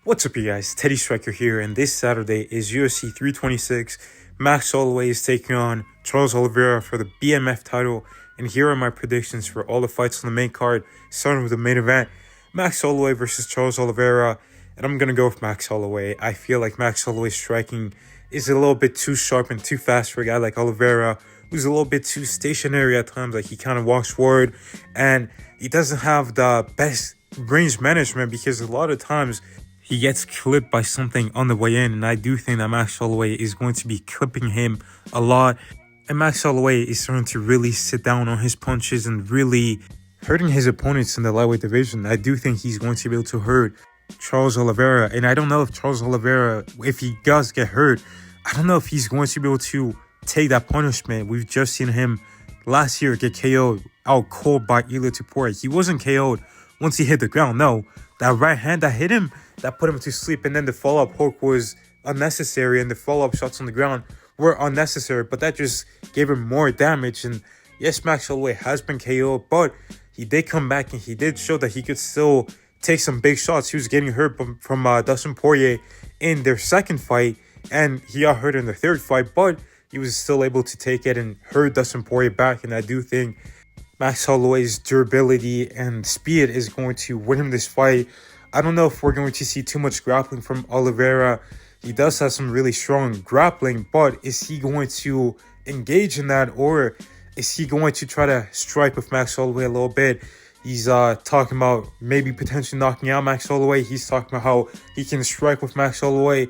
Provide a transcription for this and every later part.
What's up, you guys? Teddy Striker here, and this Saturday is UFC 326. Max Holloway is taking on Charles Oliveira for the BMF title, and here are my predictions for all the fights on the main card, starting with the main event, Max Holloway versus Charles Oliveira, and I'm going to go with Max Holloway. I feel like Max Holloway's striking is a little bit too sharp and too fast for a guy like Oliveira, who's a little bit too stationary at times. Like, he kind of walks forward, and he doesn't have the best range management because a lot of times he gets clipped by something on the way in, and I do think that Max Holloway is going to be clipping him a lot. And Max Holloway is starting to really sit down on his punches and really hurting his opponents in the lightweight division. I do think he's going to be able to hurt Charles Oliveira, and I don't know if Charles Oliveira, if he does get hurt, I don't know if he's going to be able to take that punishment. We've just seen him last year get KO'd out cold by Ilia Topuria. He wasn't KO'd once he hit the ground. No, that right hand that hit him, that put him to sleep, and then the follow-up hook was unnecessary, and the follow-up shots on the ground were unnecessary, but that just gave him more damage. And yes, Max Holloway has been KO'd, but he did come back, and he did show that he could still take some big shots. He was getting hurt from Dustin Poirier in their second fight, and he got hurt in the third fight, but he was still able to take it and hurt Dustin Poirier back. And I do think Max Holloway's durability and speed is going to win him this fight. I don't know if we're going to see too much grappling from Oliveira. He does have some really strong grappling, but is he going to engage in that, or is he going to try to strike with Max Holloway a little bit? He's talking about maybe potentially knocking out Max Holloway. He's talking about how he can strike with Max Holloway.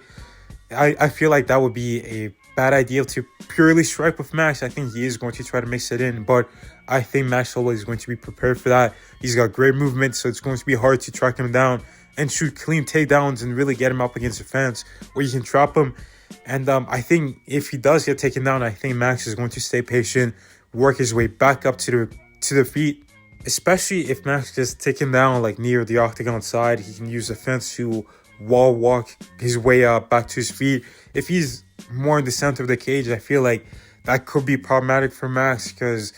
I feel like that would be a bad idea to purely strike with Max. I think he is going to try to mix it in, but I think Max Holloway is going to be prepared for that. He's got great movement, so it's going to be hard to track him down and shoot clean takedowns and really get him up against the fence where you can trap him. And I think if he does get taken down, I think Max is going to stay patient, work his way back up to the feet. Especially if Max gets taken down like near the octagon side, he can use the fence to wall walk his way up back to his feet. If he's more in the center of the cage, I feel like that could be problematic for Max because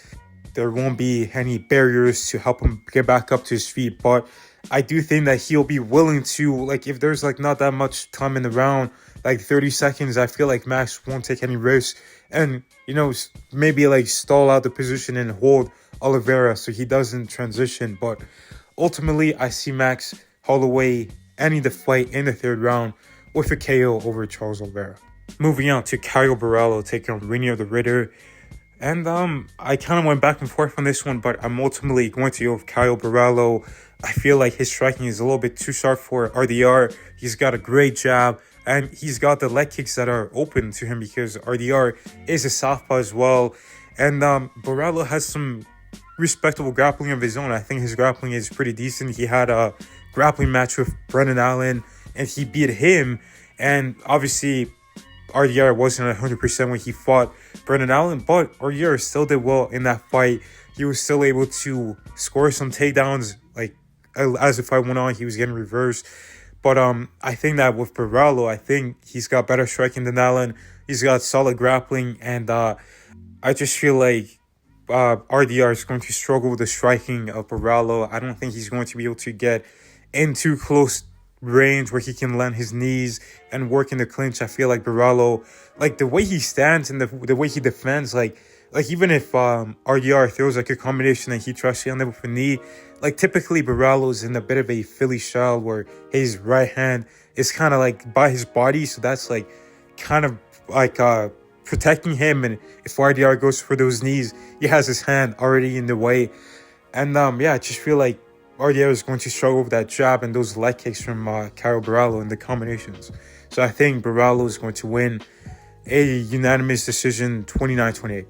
there won't be any barriers to help him get back up to his feet. But I do think that he'll be willing to, like, if there's like not that much time in the round, like 30 seconds, I feel like Max won't take any risks and, you know, maybe like stall out the position and hold Oliveira so he doesn't transition. But ultimately, I see Max Holloway ending the fight in the third round with a KO over Charles Oliveira. Moving on to Caio Borralho taking on Reinier the Ritter. And I kind of went back and forth on this one, but I'm ultimately going to go with Caio Borralho. I feel like his striking is a little bit too sharp for RDR. He's got a great jab, and he's got the leg kicks that are open to him because RDR is a southpaw as well. And Borralho has some respectable grappling of his own. I think his grappling is pretty decent. He had a grappling match with Brendan Allen, and he beat him. And obviously, RDR wasn't 100% when he fought Brendan Allen, but RDR still did well in that fight. He was still able to score some takedowns. Like, as the fight went on, he was getting reversed. But I think that with Borralho, I think he's got better striking than Allen. He's got solid grappling, and I just feel like RDR is going to struggle with the striking of Borralho. I don't think he's going to be able to get in too close range where he can land his knees and work in the clinch. I feel like Borralho, like the way he stands and the way he defends, like even if RDR throws like a combination and he tries to end it with a knee, like typically Borralho's in a bit of a Philly style where his right hand is kind of like by his body, so that's like kind of like protecting him. And if RDR goes for those knees, he has his hand already in the way. And yeah, I just feel like RDR is going to struggle with that jab and those leg kicks from Caio Borralho and the combinations. So I think Borralho is going to win a unanimous decision, 29-28.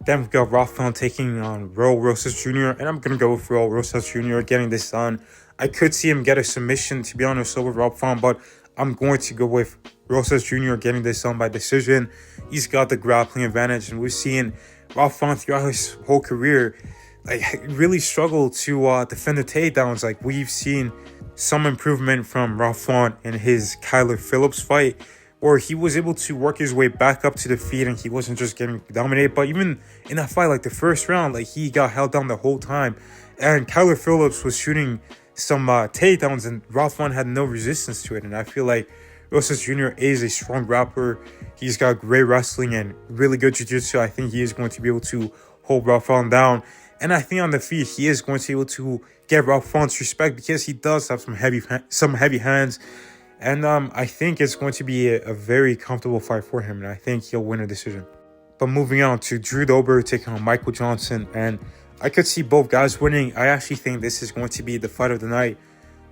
Then we've got Rafael taking on Raul Rosas Jr., and I'm going to go with Raul Rosas Jr. getting this done. I could see him get a submission, to be honest, over Rafael, but I'm going to go with Rosas Jr. getting this done by decision. He's got the grappling advantage, and we've seen Rafael throughout his whole career like really struggle to defend the takedowns. Like, we've seen some improvement from Rafael in his Kyler Phillips fight, where he was able to work his way back up to the feet and he wasn't just getting dominated. But even in that fight, like the first round, like he got held down the whole time. And Kyler Phillips was shooting some takedowns, and Ralph Lauren had no resistance to it. And I feel like Rosas Jr. is a strong grappler. He's got great wrestling and really good jiu-jitsu. I think he is going to be able to hold Ralph Lauren down. And I think on the feet, he is going to be able to get Ralph Lauren's respect because he does have some heavy hands. And I think it's going to be a very comfortable fight for him. And I think he'll win a decision. But moving on to Drew Dober taking on Michael Johnson. And I could see both guys winning. I actually think this is going to be the fight of the night.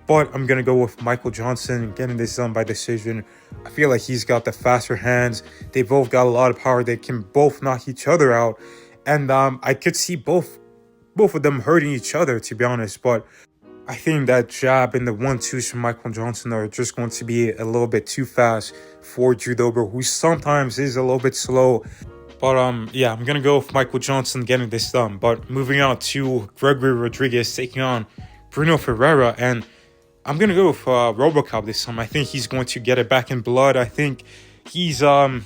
But I'm going to go with Michael Johnson getting this done by decision. I feel like he's got the faster hands. They both got a lot of power. They can both knock each other out. And I could see both of them hurting each other, to be honest. But I think that jab and the 1-2s from Michael Johnson are just going to be a little bit too fast for Drew Dober, who sometimes is a little bit slow. But yeah, I'm going to go with Michael Johnson getting this done. But moving on to Gregory Rodriguez taking on Bruno Ferreira. And I'm going to go with RoboCop this time. I think he's going to get it back in blood. I think he's a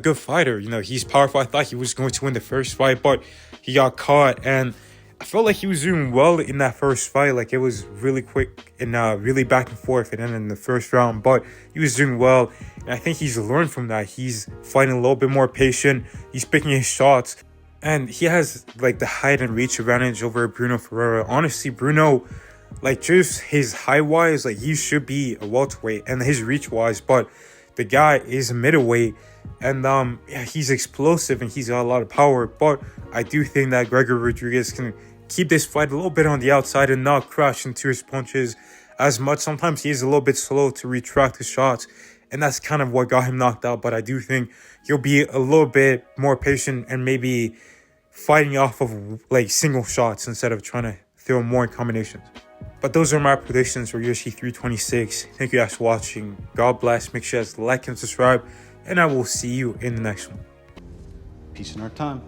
good fighter. You know, he's powerful. I thought he was going to win the first fight, but he got caught. And I felt like he was doing well in that first fight. Like, it was really quick and really back and forth. It ended in the first round, but he was doing well. And I think he's learned from that. He's fighting a little bit more patient. He's picking his shots. And he has, like, the height and reach advantage over Bruno Ferreira. Honestly, Bruno, like, just his height-wise, like, he should be a welterweight. And his reach-wise, but the guy is a middleweight. And yeah, he's explosive and he's got a lot of power. But I do think that Gregory Rodriguez can keep this fight a little bit on the outside and not crash into his punches as much. Sometimes he is a little bit slow to retract his shots, and that's kind of what got him knocked out. But I do think he'll be a little bit more patient and maybe fighting off of like single shots instead of trying to throw more in combinations. But those are my predictions for UFC 326. Thank you guys for watching. God bless. Make sure to like and subscribe, and I will see you in the next one. Peace in our time.